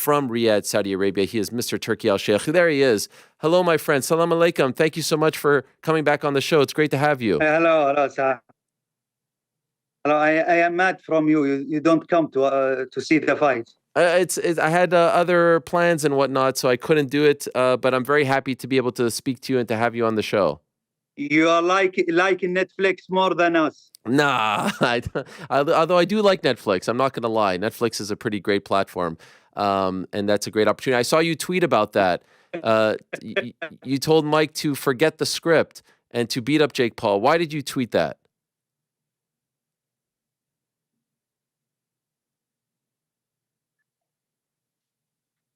from Riyadh, Saudi Arabia. He is Mr. Turki Alalshikh. There he is. Hello, my friend. Salam alaikum. Thank you so much for coming back on the show. It's great to have you. Hello, sir. Hello, I am mad from you. You don't come to see the fight. I had other plans and whatnot, so I couldn't do it. But I'm very happy to be able to speak to you and to have you on the show. You are liking Netflix more than us. Nah, although I do like Netflix, I'm not going to lie. Netflix is a pretty great platform, and that's a great opportunity. I saw you tweet about that. You told Mike to forget the script and to beat up Jake Paul. Why did you tweet that?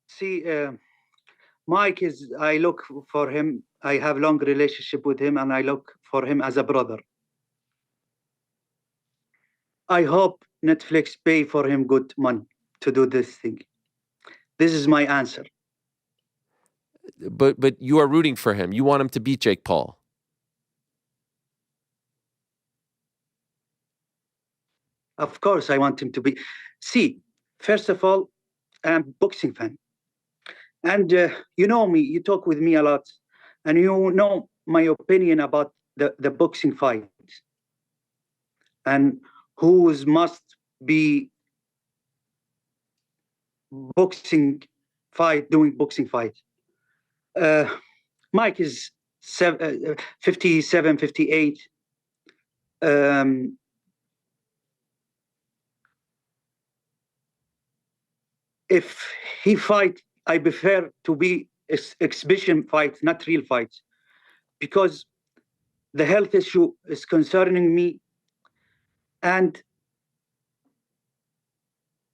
See, Mike I look for him. I have long relationship with him, and I look for him as a brother. I hope Netflix pay for him good money to do this thing. This is my answer. But you are rooting for him. You want him to beat Jake Paul. Of course, I want him to be. See, first of all, I'm a boxing fan. And you know me, you talk with me a lot. And you know my opinion about the boxing fight. And who must be doing boxing fight. Mike is 57, 58. If he fight, I prefer to be exhibition fight, not real fights, because the health issue is concerning me. And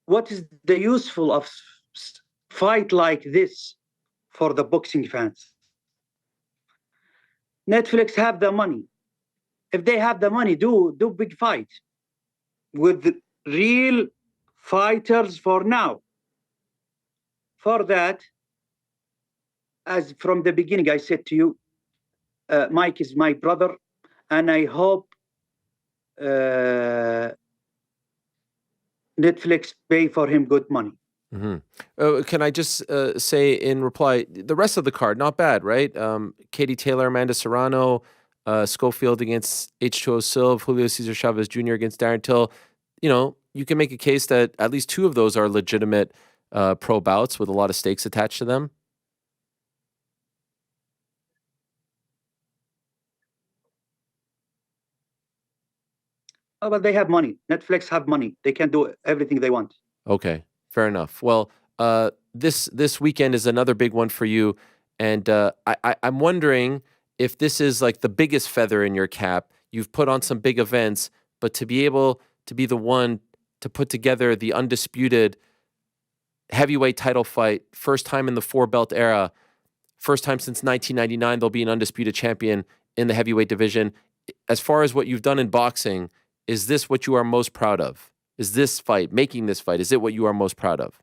what is the useful of fight like this for the boxing fans? Netflix have the money. If they have the money, do big fight with real fighters for now. For that, as from the beginning, I said to you, Mike is my brother, and I hope Netflix pay for him good money. Mm-hmm. Can I just say in reply, the rest of the card, not bad, right? Katie Taylor, Amanda Serrano, Schofield against H2O Silv, Julio Cesar Chavez Jr. against Darren Till. You know, you can make a case that at least two of those are legitimate pro bouts with a lot of stakes attached to them. Oh, but they have money. Netflix have money. They can do everything they want. Okay, fair enough. Well, this weekend is another big one for you, and I'm wondering if this is like the biggest feather in your cap. You've put on some big events, but to be able to be the one to put together the undisputed heavyweight title fight, first time in the four-belt era, first time since 1999, there'll be an undisputed champion in the heavyweight division. As far as what you've done in boxing, is this what you are most proud of? Is this fight, making this fight, is it what you are most proud of?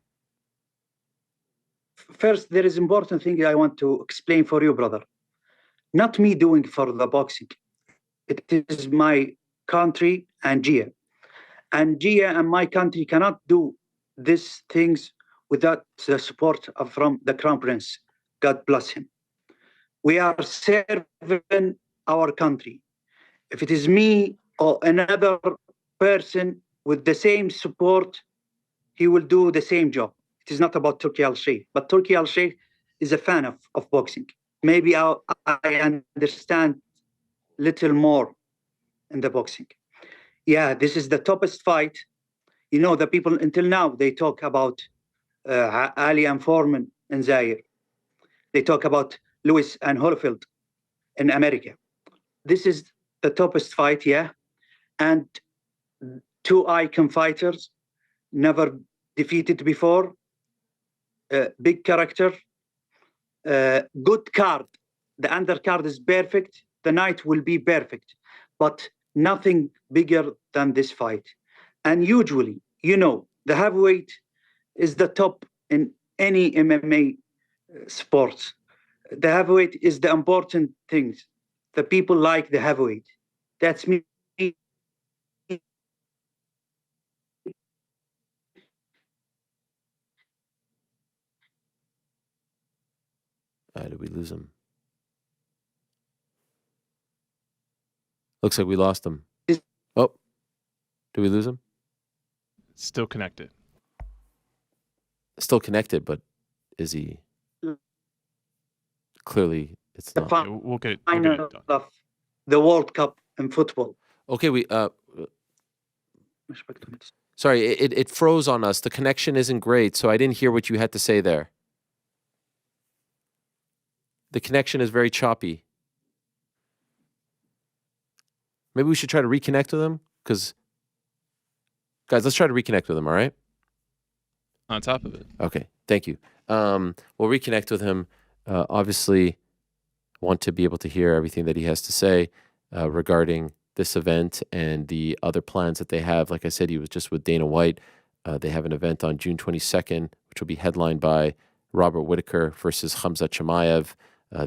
First, there is important thing I want to explain for you, brother. Not me doing for the boxing. It is my country and Gia. And Gia and my country cannot do these things without the support from the Crown Prince. God bless him. We are serving our country. If it is me or another person with the same support, he will do the same job. It is not about Turki Alalshikh, but Turki Alalshikh is a fan of boxing. Maybe I understand little more in the boxing. Yeah, this is the toughest fight. You know, the people until now, they talk about Ali and Foreman in Zaire. They talk about Lewis and Holyfield in America. This is the toughest fight, yeah. And two icon fighters, never defeated before. Big character, good card. The undercard is perfect. The night will be perfect, but nothing bigger than this fight. And usually, you know, the heavyweight is the top in any MMA sport. The heavyweight is the important things. The people like the heavyweight. That's me. Did we lose him? Looks like we lost him. Oh, did we lose him? Still connected. Still connected, but is he? Clearly, it's not. Yeah, we'll get it done. Of the World Cup in football. Okay, sorry, it froze on us. The connection isn't great, so I didn't hear what you had to say there. The connection is very choppy. Maybe we should try to reconnect with him, because, guys, let's try to reconnect with him, all right? On top of it. Okay, thank you. We'll reconnect with him. Obviously, want to be able to hear everything that he has to say regarding this event and the other plans that they have. Like I said, he was just with Dana White. They have an event on June 22nd, which will be headlined by Robert Whitaker versus Khamzat Chimaev.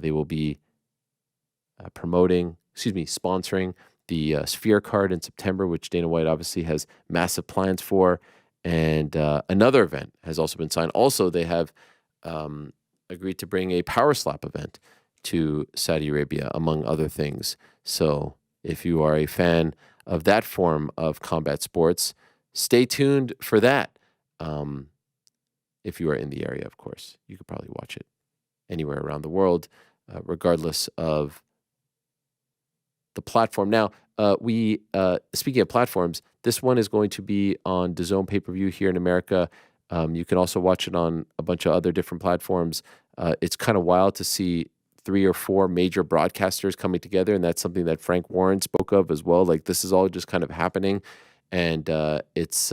They will be sponsoring the Sphere card in September, which Dana White obviously has massive plans for. And another event has also been signed. Also, they have agreed to bring a power slap event to Saudi Arabia, among other things. So if you are a fan of that form of combat sports, stay tuned for that. If you are in the area, of course, you could probably watch it anywhere around the world, regardless of the platform. Now, speaking of platforms, this one is going to be on DAZN pay-per-view here in America. You can also watch it on a bunch of other different platforms. It's kind of wild to see 3 or 4 major broadcasters coming together, and that's something that Frank Warren spoke of as well. Like, this is all just kind of happening, and it's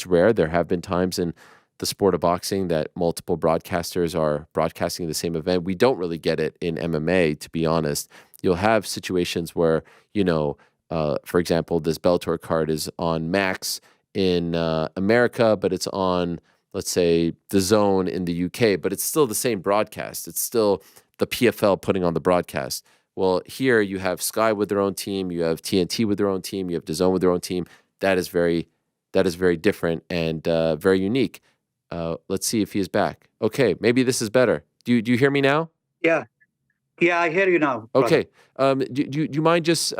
rare. There have been times in the sport of boxing that multiple broadcasters are broadcasting the same event. We don't really get it in MMA, to be honest. You'll have situations where, for example, this Bellator card is on Max in America, but it's on, let's say, DAZN in the UK, but it's still the same broadcast. It's still the PFL putting on the broadcast. Well, here you have Sky with their own team, you have TNT with their own team, you have DAZN with their own team. That is very different and very unique. Let's see if he is back. Okay, maybe this is better. Do you hear me now? Yeah, I hear you now. Okay. Do you mind just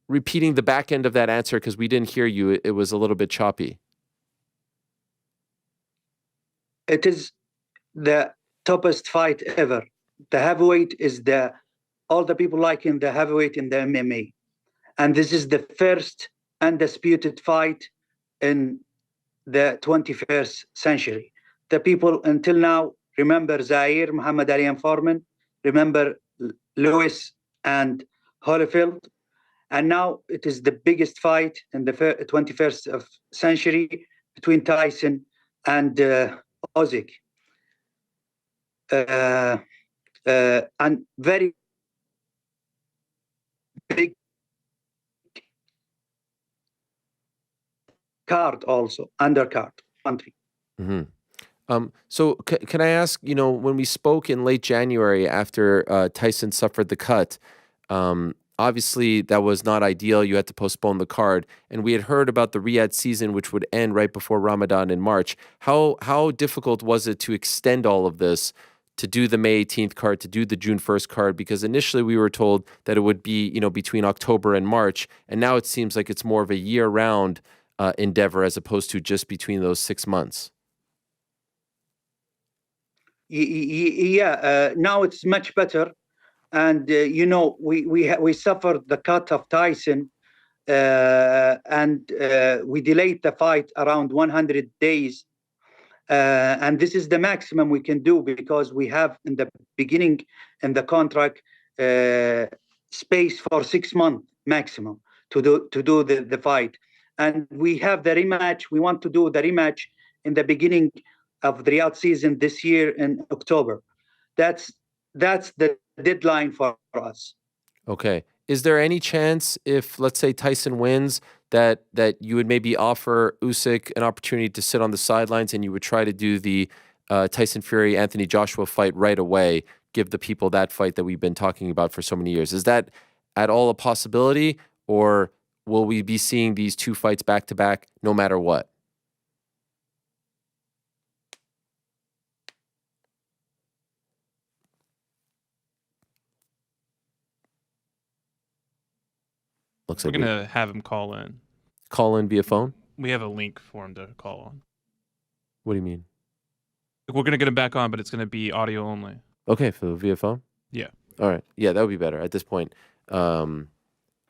repeating the back end of that answer, because we didn't hear you? It was a little bit choppy. It is the toughest fight ever. The heavyweight is all the people liking the heavyweight in the MMA. And this is the first undisputed fight in the 21st century. The people until now remember Zaire, Muhammad Ali and Foreman, remember Lewis and Holyfield. And now it is the biggest fight in the 21st of century between Tyson and Usyk. And very big card also, undercard country. Mm-hmm. So can I ask, when we spoke in late January after Tyson suffered the cut, obviously that was not ideal. You had to postpone the card. And we had heard about the Riyadh season, which would end right before Ramadan in March. How difficult was it to extend all of this, to do the May 18th card, to do the June 1st card? Because initially we were told that it would be, between October and March. And now it seems like it's more of a year-round endeavor as opposed to just between those 6 months. Yeah, now it's much better. And, we suffered the cut of Tyson and we delayed the fight around 100 days. And this is the maximum we can do, because we have in the beginning in the contract space for 6 months maximum to do the fight. And we have the rematch. We want to do the rematch in the beginning of the Riyadh season this year in October. That's the deadline for us. Okay. Is there any chance, if, let's say, Tyson wins, that you would maybe offer Usyk an opportunity to sit on the sidelines and you would try to do the Tyson Fury, Anthony Joshua fight right away, give the people that fight that we've been talking about for so many years? Is that at all a possibility, or will we be seeing these 2 fights back to back no matter what? Looks We're like we gonna have him call in. call in via phone. We have a link for him to call on. What do you mean? We're gonna get him back on, but it's gonna be audio only. Okay, so via phone. Yeah. All right. Yeah, that would be better. At this point, I'd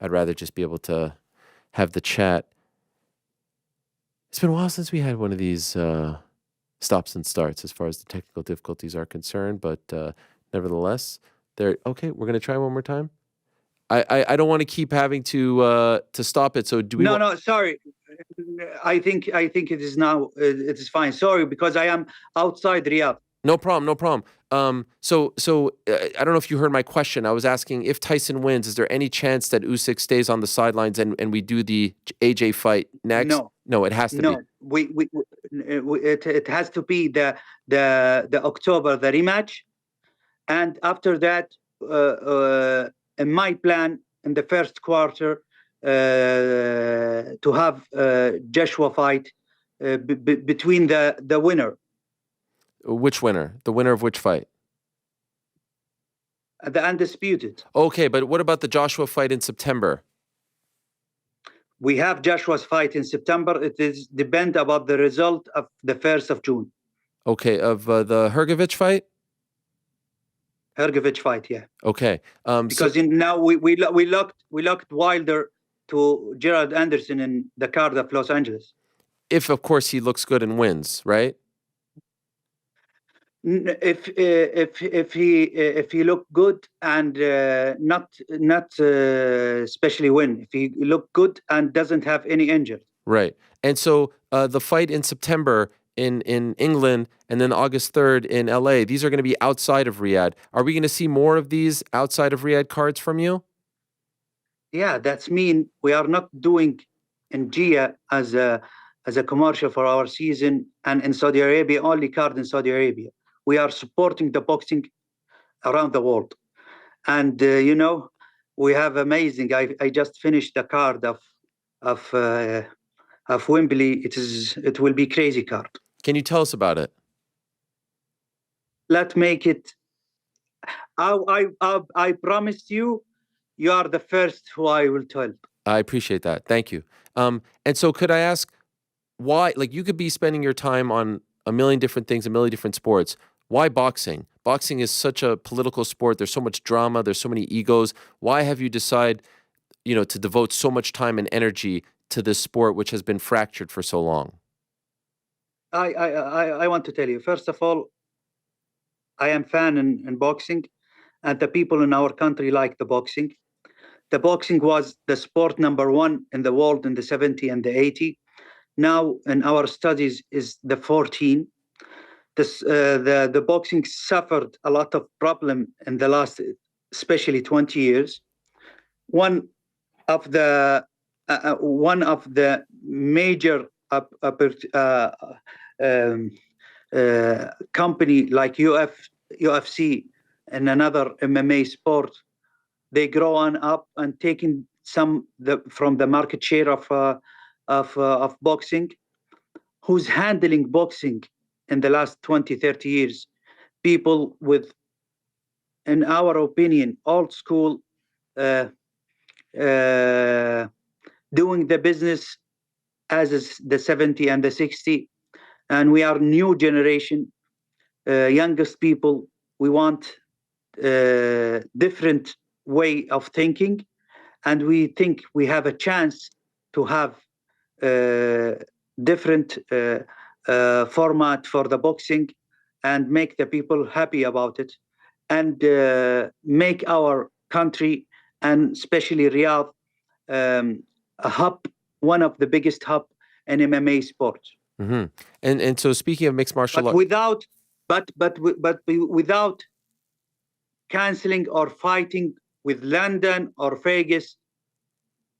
rather just be able to have the chat. It's been a while since we had one of these stops and starts as far as the technical difficulties are concerned, but nevertheless, there. Okay, we're gonna try one more time. I don't want to keep having to stop it. So do we? No, sorry. I think it is now. It is fine. Sorry, because I am outside Riyadh. No problem. No problem. So I don't know if you heard my question. I was asking if Tyson wins, is there any chance that Usyk stays on the sidelines and we do the AJ fight next? No, it has to be. It has to be the October, the rematch, and after that, in my plan, in the first quarter, to have Joshua fight between the winner. Which winner? The winner of which fight? The undisputed. Okay, but what about the Joshua fight in September? We have Joshua's fight in September. It is depend about the result of the 1st of June. Okay, of the Hrgovic fight? Hrgovic fight, yeah. Okay. Because now we locked Wilder to Gerald Anderson in the card of Los Angeles. If of course he looks good and wins, right? If he look good and not especially win. If he look good and doesn't have any injury. Right. And so the fight in September in England and then August 3rd in LA, these are going to be outside of Riyadh. Are we going to see more of these outside of Riyadh cards from you? Yeah, that's mean we are not doing in Gia as a commercial for our season, and in Saudi Arabia only card in Saudi Arabia. We are supporting the boxing around the world, and we have amazing. I just finished the card of Wembley. It will be crazy card. Can you tell us about it? Let's make it. I promised you. You are the first who I will tell. I appreciate that. Thank you. And so could I ask why, like you could be spending your time on a million different things, a million different sports. Why boxing? Boxing is such a political sport. There's so much drama. There's so many egos. Why have you decided, to devote so much time and energy to this sport, which has been fractured for so long? I want to tell you, first of all, I am fan in boxing, and the people in our country like the boxing. The boxing was the sport number one in the world in the 70 and the 80. Now in our studies is the 14. The boxing suffered a lot of problem in the last, especially 20 years. One of the major company like UFC and another MMA sport, they grow on up and taking some from the market share of boxing. Who's handling boxing in the last 20, 30 years? People with, in our opinion, old school, doing the business as is the 70 and the 60. And we are new generation, youngest people. We want different way of thinking, and we think we have a chance to have different format for the boxing and make the people happy about it, and make our country and especially Riyadh a hub, one of the biggest hub in MMA sports. Mm-hmm. And so speaking of mixed martial arts, without canceling or fighting with London or Vegas.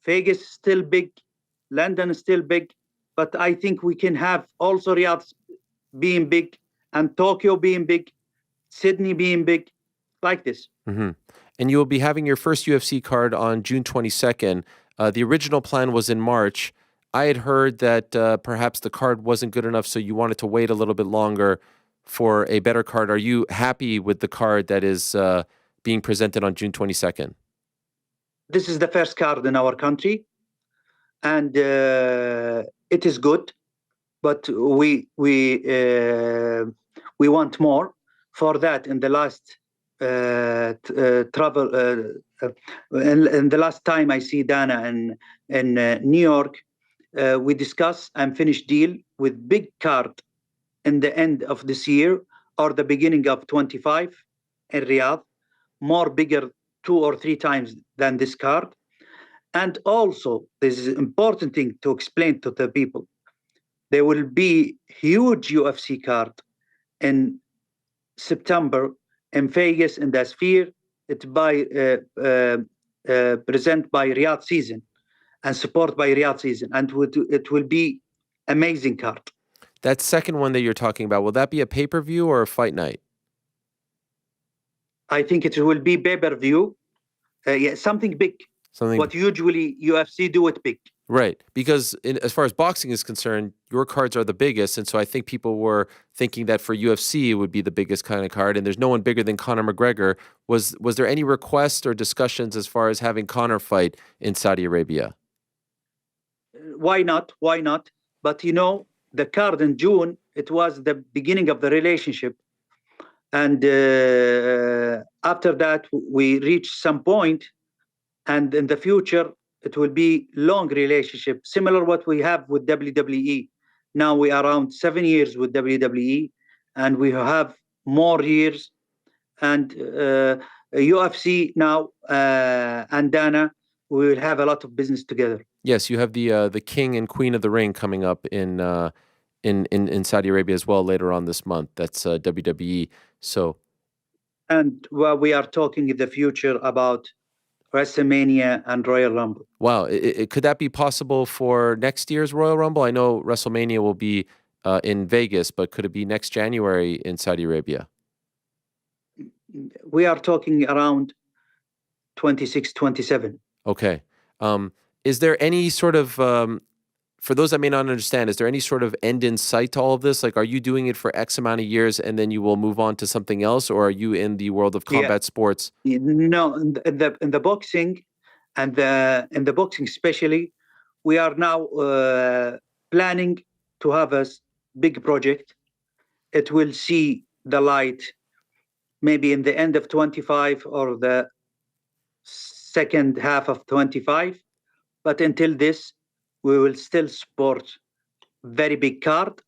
Vegas is still big, London is still big, but I think we can have also Riyadh being big and Tokyo being big, Sydney being big, like this. Mm-hmm. And you will be having your first UFC card on June 22nd. The original plan was in March. I had heard that perhaps the card wasn't good enough, so you wanted to wait a little bit longer for a better card. Are you happy with the card that is being presented on June 22nd? this is the first card in our country, and it is good, but we want more. For that, in the last travel, in the last time I see Dana in New York, we discuss and finish deal with big card in the end of this year or the beginning of 25 in Riyadh, more bigger 2 or 3 times than this card. And also, this is an important thing to explain to the people. There will be huge UFC card in September in Vegas in the Sphere. It's by present by Riyadh Season and support by Riyadh Season, and it will be amazing card. That second one that you're talking about, will that be a pay-per-view or a fight night? I think it will be pay-per-view. Yeah, something big. What usually UFC do it big. Right, because as far as boxing is concerned, your cards are the biggest, and so I think people were thinking that for UFC it would be the biggest kind of card, and there's no one bigger than Conor McGregor. Was there any request or discussions as far as having Conor fight in Saudi Arabia? Why not? Why not? But you know, the card in June, it was the beginning of the relationship, and after that we reached some point, and in the future it will be long relationship, similar what we have with WWE. Now we are around 7 years with WWE, and we have more years. And UFC now and Dana, we will have a lot of business together. Yes, you have the King and Queen of the Ring coming up in Saudi Arabia as well later on this month. That's WWE. So, and we are talking in the future about WrestleMania and Royal Rumble. Wow. Could that be possible for next year's Royal Rumble? I know WrestleMania will be in Vegas, but could it be next January in Saudi Arabia? We are talking around 26, 27. Okay. Is there any sort of, for those that may not understand, is there any sort of end in sight to all of this? Like, are you doing it for X amount of years and then you will move on to something else, or are you in the world of combat sports? No, in the boxing, and in the boxing especially, we are now planning to have a big project. It will see the light maybe in the end of 25 or the second half of 25. But until this, we will still support very big card.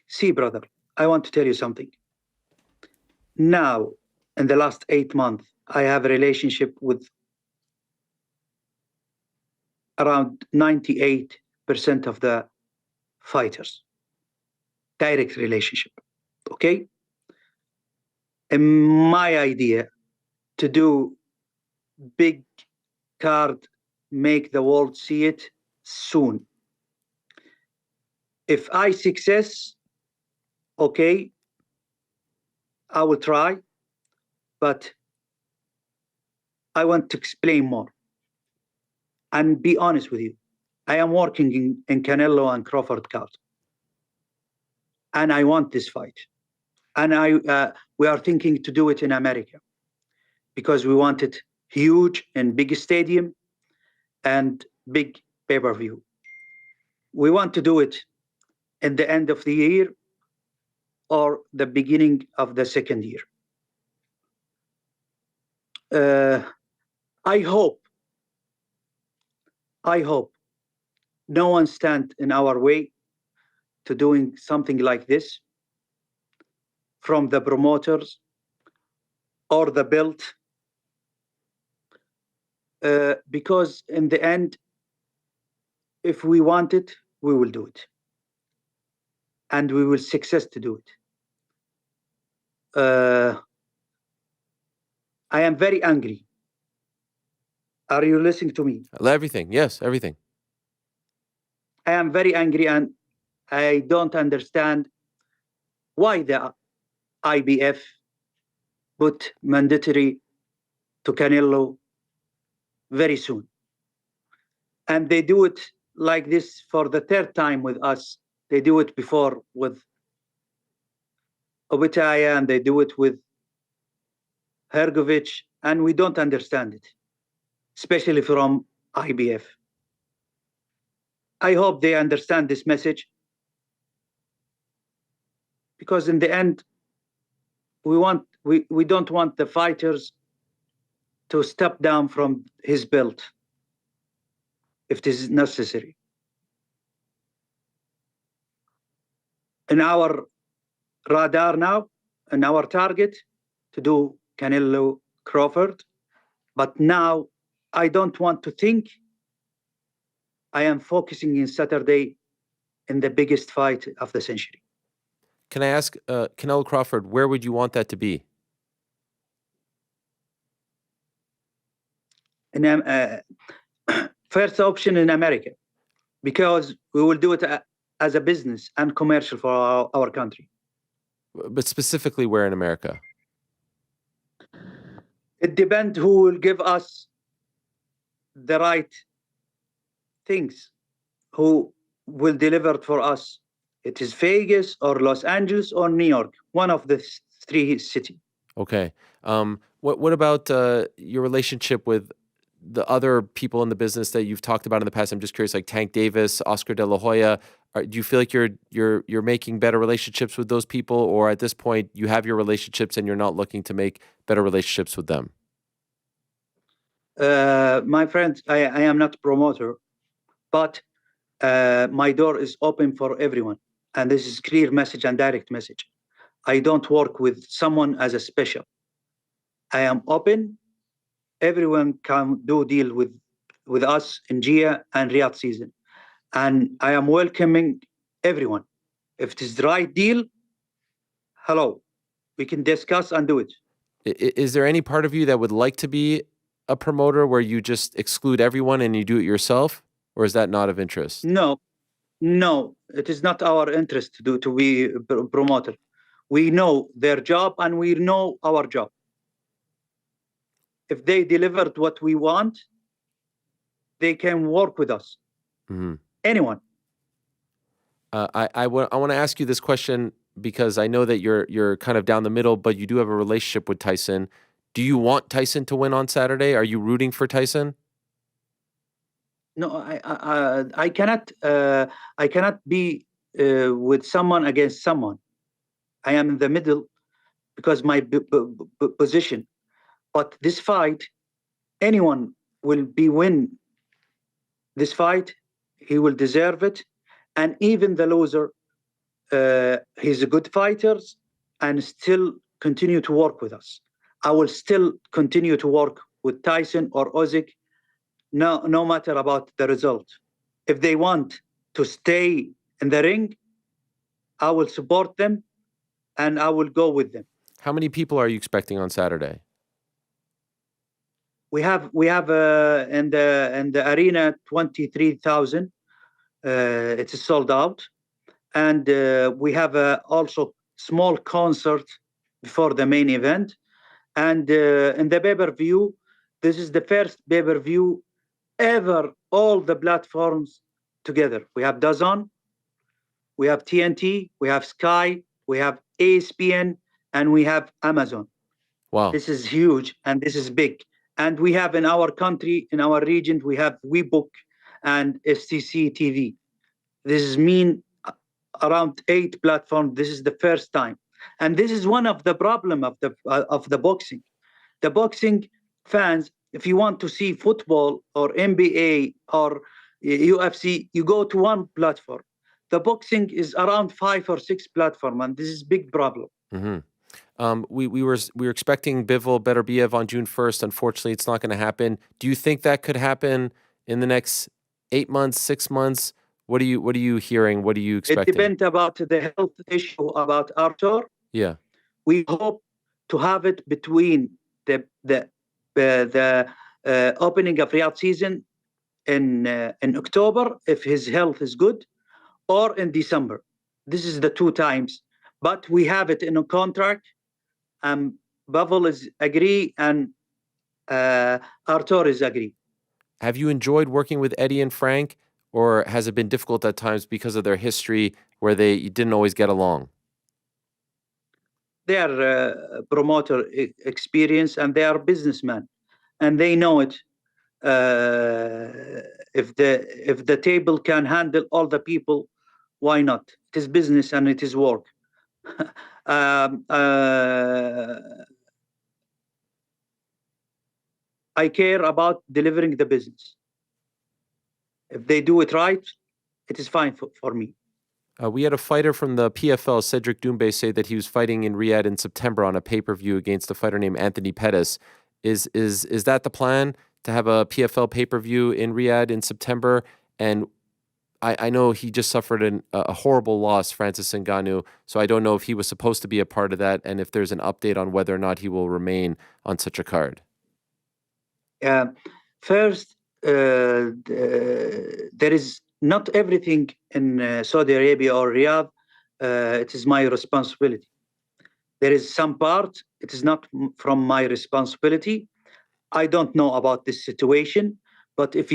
See, brother, I want to tell you something. Now, in the last 8 months, I have a relationship with around 98% of the fighters. Direct relationship, okay? And my idea to do big card, make the world see it soon. If I success, okay, I will try, but I want to explain more and be honest with you. I am working in Canelo and Crawford card, and I want this fight. And we are thinking to do it in America because we want it huge and big stadium and big pay-per-view. We want to do it in the end of the year or the beginning of the second year. I hope no one stand in our way to doing something like this, from the promoters or the belt, because in the end, if we want it, we will do it, and we will success to do it. I am very angry. Are you listening to me? Everything, yes, everything. I am very angry, and I don't understand why the IBF put mandatory to Canelo very soon. And they do it like this for the third time with us. They do it before with Obitaya, and they do it with Hergovich, and we don't understand it. especially from IBF. I hope they understand this message, because in the end, we don't want the fighters to step down from his belt if this is necessary. In our radar now, and our target to do Canelo Crawford, but now I don't want to think. I am focusing in Saturday in the biggest fight of the century. Can I ask, Canelo Crawford, where would you want that to be? First option in America, because we will do it as a business and commercial for our country. But specifically where in America? It depends who will give us the right things, who will deliver it for us. It is Vegas or Los Angeles or New York, one of the three cities. Okay. What about your relationship with the other people in the business that you've talked about in the past? I'm just curious, like Tank Davis, Oscar De La Hoya. Do you feel like you're making better relationships with those people, or at this point you have your relationships and you're not looking to make better relationships with them? My friend, I am not a promoter, but my door is open for everyone. And this is clear message and direct message. I don't work with someone as a special. I am open. Everyone can do deal with us in Gia and Riyadh season. And I am welcoming everyone. If it is the right deal, hello, we can discuss and do it. Is there any part of you that would like to be a promoter where you just exclude everyone and you do it yourself? Or is that not of interest? No, it is not our interest to be a promoter. We know their job and we know our job. If they delivered what we want, they can work with us. Mm-hmm. Anyone. I want to ask you this question because I know that you're kind of down the middle, but you do have a relationship with Tyson. Do you want Tyson to win on Saturday? Are you rooting for Tyson? No, I cannot be with someone against someone. I am in the middle because my position. But this fight, anyone will be win this fight. He will deserve it, and even the loser, he's a good fighter, and still continue to work with us. I will still continue to work with Tyson or Usyk. No matter about the result. If they want to stay in the ring, I will support them and I will go with them. How many people are you expecting on Saturday? We have in the arena 23,000. It's sold out, and we have also small concert before the main event. And in the pay-per-view, this is the first pay-per-view ever, all the platforms together. We have DAZN, we have TNT, we have Sky, we have ESPN, and we have Amazon. Wow. This is huge and this is big. And we have in our country, in our region, we have WeBook and FCC TV. This is mean around 8 platforms. This is the first time. And this is one of the problem of the boxing. The boxing fans, if you want to see football or NBA or UFC, you go to one platform. The boxing is around 5 or 6 platforms, and this is big problem. Mm-hmm. We were expecting Bivol Beterbiev on June 1st. Unfortunately, it's not going to happen. Do you think that could happen in the next 8 months, 6 months? What are you hearing? What are you expecting? It depends about the health issue about Arthur. Yeah. We hope to have it between the opening of Riyadh season in October, if his health is good, or in December. This is the 2 times. But we have it in a contract. Bivol is agree and Arthur is agree. Have you enjoyed working with Eddie and Frank, or has it been difficult at times because of their history where you didn't always get along? They are promoter experience and they are businessmen, and they know it. If the table can handle all the people, why not? It is business and it is work. I care about delivering the business. If they do it right, it is fine for me. We had a fighter from the PFL, Cedric Doumbé, say that he was fighting in Riyadh in September on a pay-per-view against a fighter named Anthony Pettis. Is that the plan, to have a PFL pay-per-view in Riyadh in September? And I know he just suffered a horrible loss, Francis Ngannou, so I don't know if he was supposed to be a part of that, and if there's an update on whether or not he will remain on such a card. First, there is not everything in Saudi Arabia or Riyadh. It is my responsibility. There is some part, it is not from my responsibility. I don't know about this situation, but if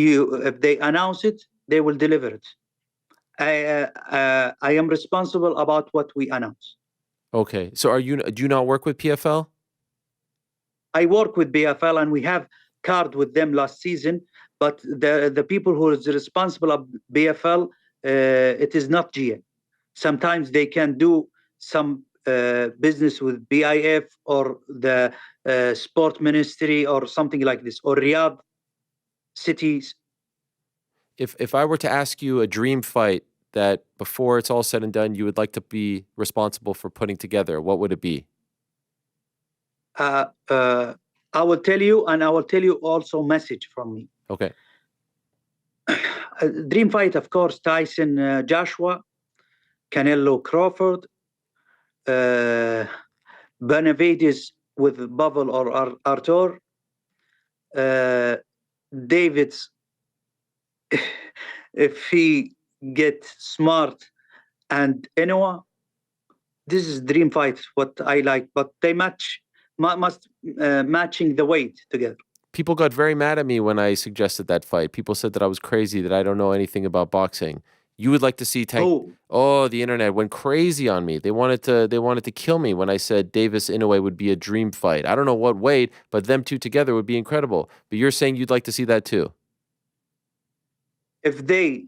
they announce it, they will deliver it. I am responsible about what we announce. Okay, so do you not work with PFL? I work with PFL, and we have card with them last season, but the people who is responsible of PFL, it is not GA. Sometimes they can do some business with BIF or the sport ministry or something like this, or Riyadh cities. If I were to ask you a dream fight that before it's all said and done, you would like to be responsible for putting together, what would it be? I will tell you, and I will tell you also message from me. Okay. Dream fight, of course, Tyson Joshua, Canelo Crawford, Benavides with Bubble or Arthur, David's, if he get smart, and Inoue. This is dream fight, what I like, but they must matching the weight together. People got very mad at me when I suggested that fight. People said that I was crazy, that I don't know anything about boxing. You would like to see Tank? Oh, the internet went crazy on me. They wanted to kill me when I said Davis Inoue would be a dream fight. I don't know what weight, but them two together would be incredible. But you're saying you'd like to see that too? If they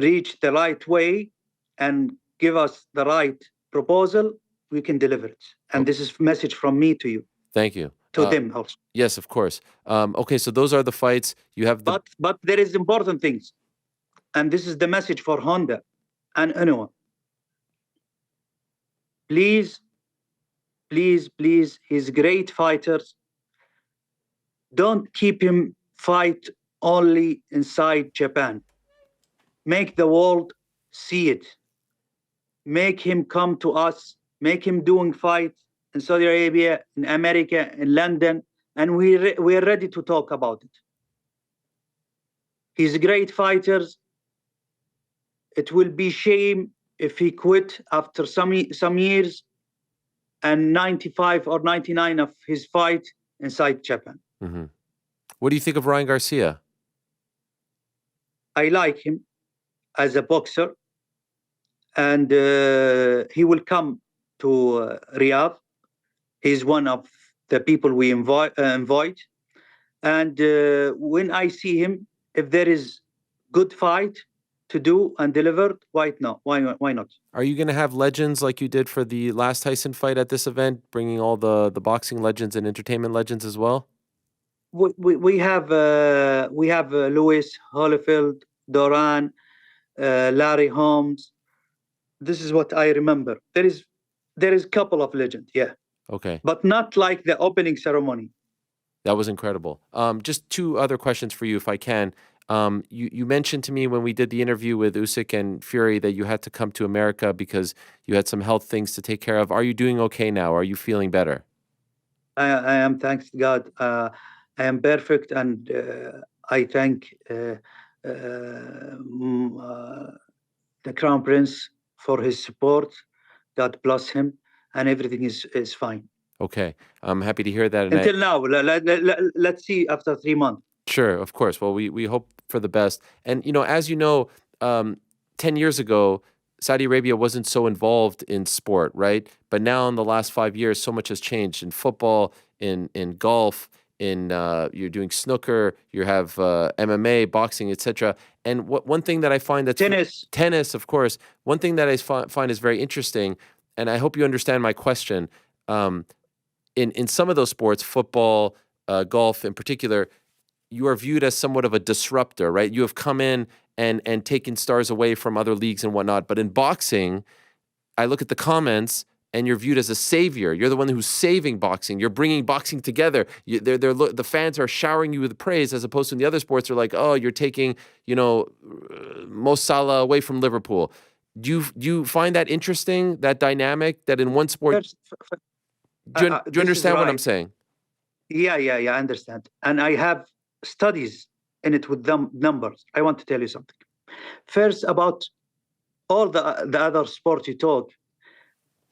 reach the right way and give us the right proposal, we can deliver it. And this is a message from me to you. Thank you. To them also. Yes, of course. Okay, so those are the fights. You have the... But there is important things. And this is the message for Honda and Inoue. Please, please, please, he's great fighters. Don't keep him fight only inside Japan. Make the world see it. Make him come to us. Make him doing fight in Saudi Arabia, in America, in London, and we're ready to talk about it. He's great fighters. It will be shame if he quit after some years and 95 or 99 of his fight inside Japan. Mm-hmm. What do you think of Ryan Garcia? I like him as a boxer, and he will come to Riyadh. He's one of the people we invite. And when I see him, if there is good fight to do and deliver, why not? Why not? Are you going to have legends like you did for the last Tyson fight at this event, bringing all the boxing legends and entertainment legends as well? We have Lewis, Holyfield, Duran, Larry Holmes. This is what I remember. There is a couple of legends, yeah. Okay. But not like the opening ceremony. That was incredible. Just two other questions for you, if I can. You mentioned to me when we did the interview with Usyk and Fury that you had to come to America because you had some health things to take care of. Are you doing okay now? Are you feeling better? I am, thanks to God. I am perfect, and I thank the Crown Prince for his support. God bless him, and everything is fine. Okay, I'm happy to hear that. Until now, let's see after 3 months. Sure, of course. Well, we hope for the best. And, as you know, 10 years ago, Saudi Arabia wasn't so involved in sport, right? But now in the last 5 years, so much has changed in football, in golf, you're doing snooker, you have MMA, boxing, etc. And one thing that I find that's tennis, of course. One thing that I find is very interesting, and I hope you understand my question. In some of those sports, football, golf in particular, you are viewed as somewhat of a disruptor, right? You have come in and taken stars away from other leagues and whatnot. But in boxing, I look at the comments and you're viewed as a savior. You're the one who's saving boxing. You're bringing boxing together. The fans are showering you with praise, as opposed to in the other sports are like, oh, you're taking, Mo Salah away from Liverpool. Do you find that interesting, that dynamic, that in one sport? Do you understand what I'm saying? Yeah, I understand. And I have studies in it with them numbers. I want to tell you something. First, about all the other sports you talk,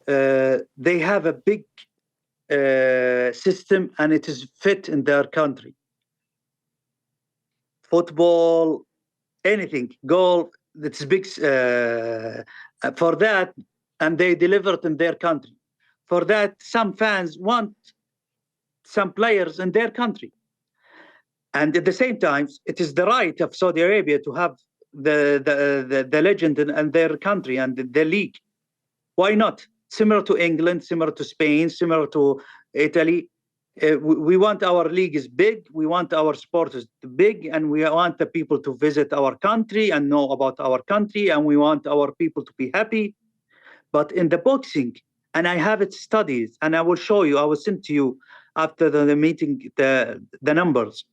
they have a big system and it is fit in their country. Football, anything, golf, it's big for that, and they deliver it in their country. For that, some fans want some players in their country. And at the same time, it is the right of Saudi Arabia to have the legend in their country and the league. Why not? Similar to England, similar to Spain, similar to Italy. We want our league is big. We want our sport is big, and we want the people to visit our country and know about our country, and we want our people to be happy. But in the boxing, and I have it studies, and I will show you. I will send to you after the meeting the numbers,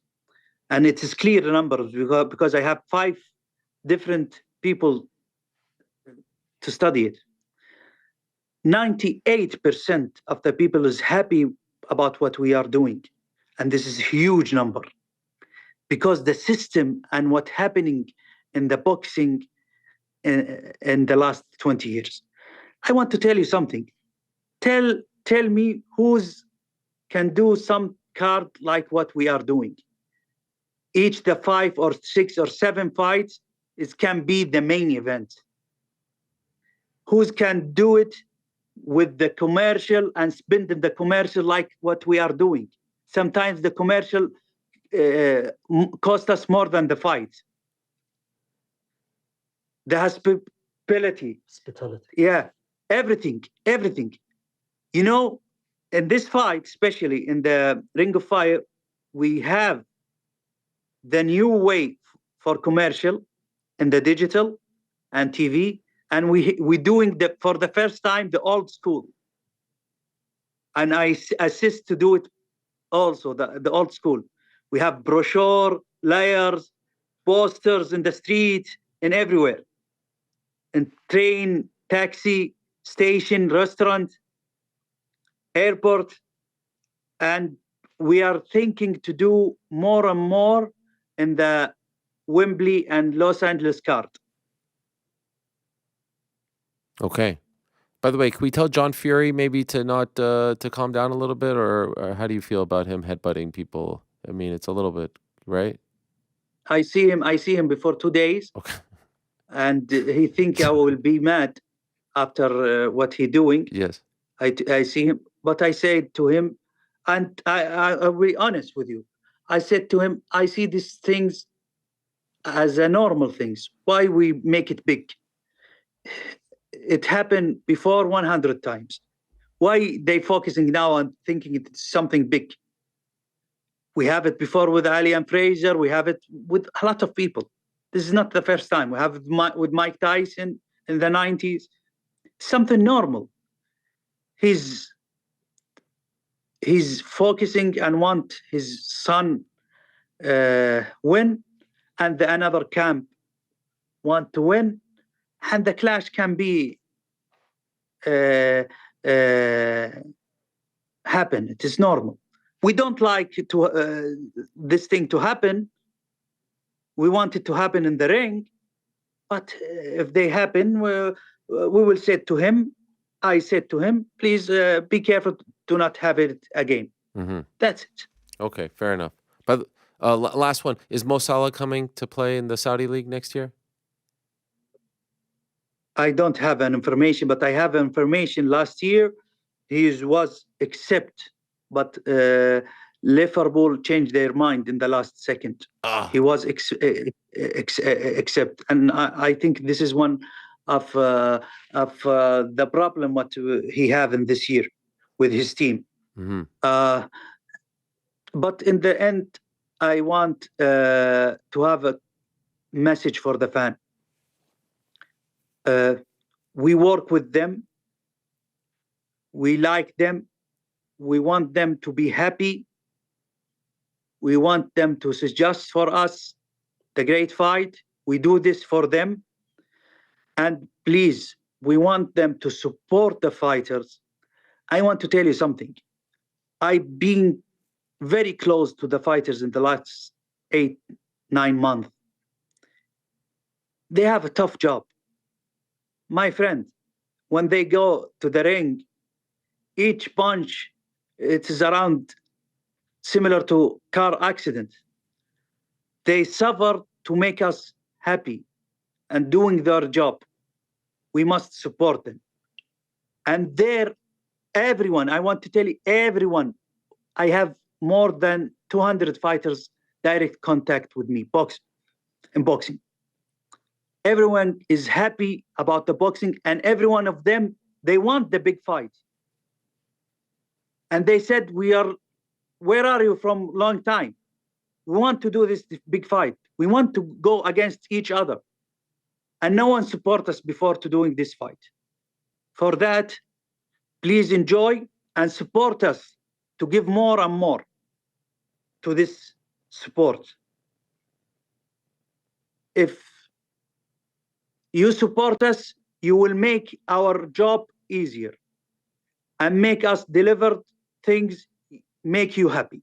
and it is clear the numbers because I have 5 different people to study it. 98% of the people is happy about what we are doing, and this is a huge number because the system and what's happening in the boxing in the last 20 years. I want to tell you something. Tell me who's can do some card like what we are doing. Each the 5 or 6 or 7 fights can be the main event. Who's can do it with the commercial and spending the commercial like what we are doing? Sometimes the commercial cost us more than the fight. The hospitality. Yeah, everything. In this fight, especially in the Ring of Fire, we have the new way for commercial in the digital and TV, and we doing for the first time the old school. And I assist to do it also, the old school. We have brochure, layers, posters in the street and everywhere. In train, taxi, station, restaurant, airport. And we are thinking to do more and more in the Wembley and Los Angeles card. Okay. By the way, can we tell John Fury maybe to not to calm down a little bit, or how do you feel about him headbutting people? I mean, it's a little bit, right? I see him before 2 days. Okay. And he think I will be mad after what he doing. Yes. I see him, but I said to him, and I'll be honest with you. I said to him, I see these things as a normal things. Why we make it big? It happened before 100 times. Why they focusing now on thinking it's something big? We have it before with Ali and Fraser. We have it with a lot of people. This is not the first time. We have it with Mike Tyson in the 90s. Something normal. He's focusing and want his son win, and another camp want to win, and the clash can be happen. It is normal. We don't like this thing to happen. We want it to happen in the ring, but if they happen, we will say to him, I said to him, please be careful to not have it again. Mm-hmm. That's it. Okay, fair enough. But last one, is Mo Salah coming to play in the Saudi League next year? I don't have an information, but I have information last year. He was accepted, but Liverpool changed their mind in the last second. Ah, He was accept, and I think this is one of the problem what he have in this year with his team. mhm. But in the end, I want to have a message for the fan. We work with them. We like them. We want them to be happy. We want them to suggest for us the great fight. We do this for them. And please, we want them to support the fighters. I want to tell you something. I've been very close to the fighters in the last 8-9 months. They have a tough job. My friend, when they go to the ring, each punch, it is around similar to car accident. They suffer to make us happy and doing their job. We must support them. And there, everyone, I want to tell you, everyone, I have more than 200 fighters direct contact with me, in boxing. Everyone is happy about the boxing, and every one of them, they want the big fight. And they said, where are you from long time? We want to do this big fight. We want to go against each other. And no one support us before to doing this fight. For that, please enjoy and support us to give more and more to this support. If you support us, you will make our job easier and make us deliver things, make you happy.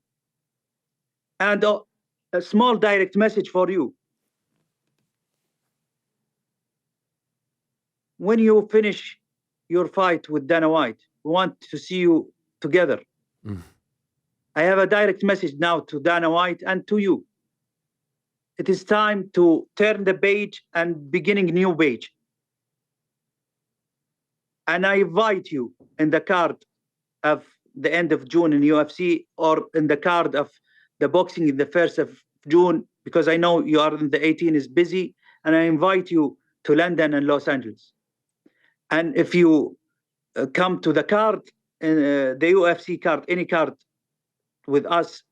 And a small direct message for you. When you finish your fight with Dana White, we want to see you together. Mm. I have a direct message now to Dana White and to you. It is time to turn the page and beginning new page. And I invite you in the card of the end of June in UFC, or in the card of the boxing in the 1st of June, because I know you are in the 18 is busy, and I invite you to London and Los Angeles. And if you come to the card, the UFC card, any card with us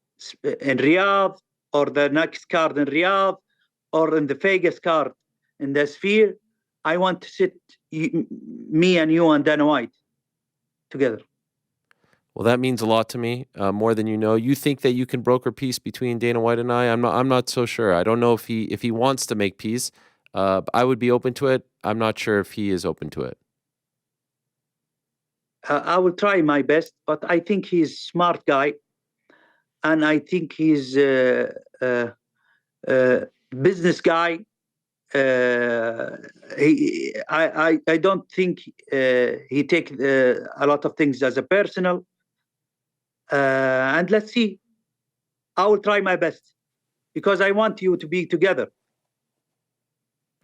in Riyadh, or the next card in Riyadh, or in the Vegas card in the Sphere, I want to sit, me and you and Dana White together. Well, that means a lot to me, more than you know. You think that you can broker peace between Dana White and I? I'm not so sure. I don't know if he wants to make peace. I would be open to it. I'm not sure if he is open to it. I will try my best, but I think he's a smart guy, and I think he's a business guy. I don't think he take a lot of things as a personal. And let's see. I will try my best because I want you to be together.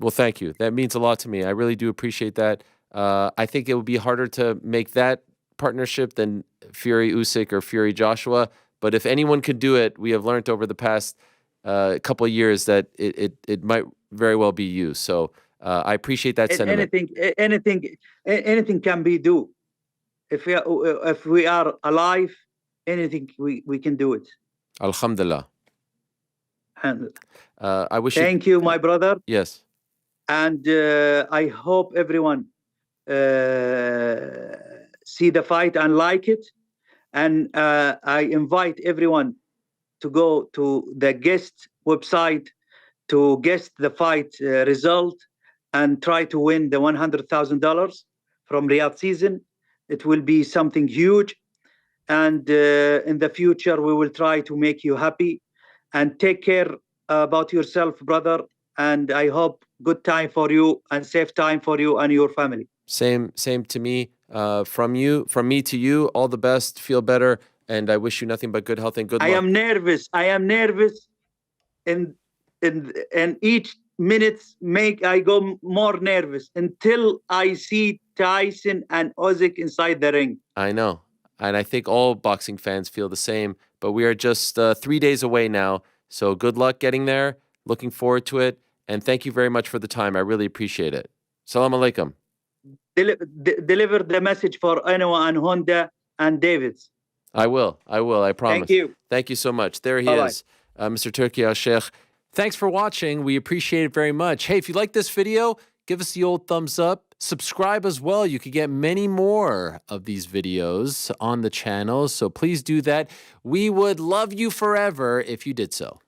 Well, thank you. That means a lot to me. I really do appreciate that. I think it would be harder to make that partnership than Fury Usyk or Fury Joshua. But if anyone could do it, we have learned over the past couple of years that it might very well be you. So I appreciate that sentiment. Anything can be do. If we are alive, anything we can do it. Alhamdulillah. And I wish. Thank you, my brother. Yes. And I hope everyone see the fight and like it. And I invite everyone to go to the guest website to guess the fight result and try to win the $100,000 from Riyadh season. It will be something huge. And in the future, we will try to make you happy. And take care about yourself, brother. And I hope good time for you and safe time for you and your family. Same to me. From me to you, all the best. Feel better, and I wish you nothing but good health and good luck. I am nervous. And each minute I go more nervous until I see Tyson and Usyk inside the ring. I know. And I think all boxing fans feel the same. But we are just 3 days away now. So good luck getting there. Looking forward to it. And thank you very much for the time. I really appreciate it. Salam alaikum. Deliver the message for Anwa and Honda and Davids. I will. I promise. Thank you. Thank you so much. There he Bye-bye. is, Mr. Turki Alalshikh. Thanks for watching. We appreciate it very much. Hey, if you like this video, give us the old thumbs up. Subscribe as well. You can get many more of these videos on the channel. So please do that. We would love you forever if you did so.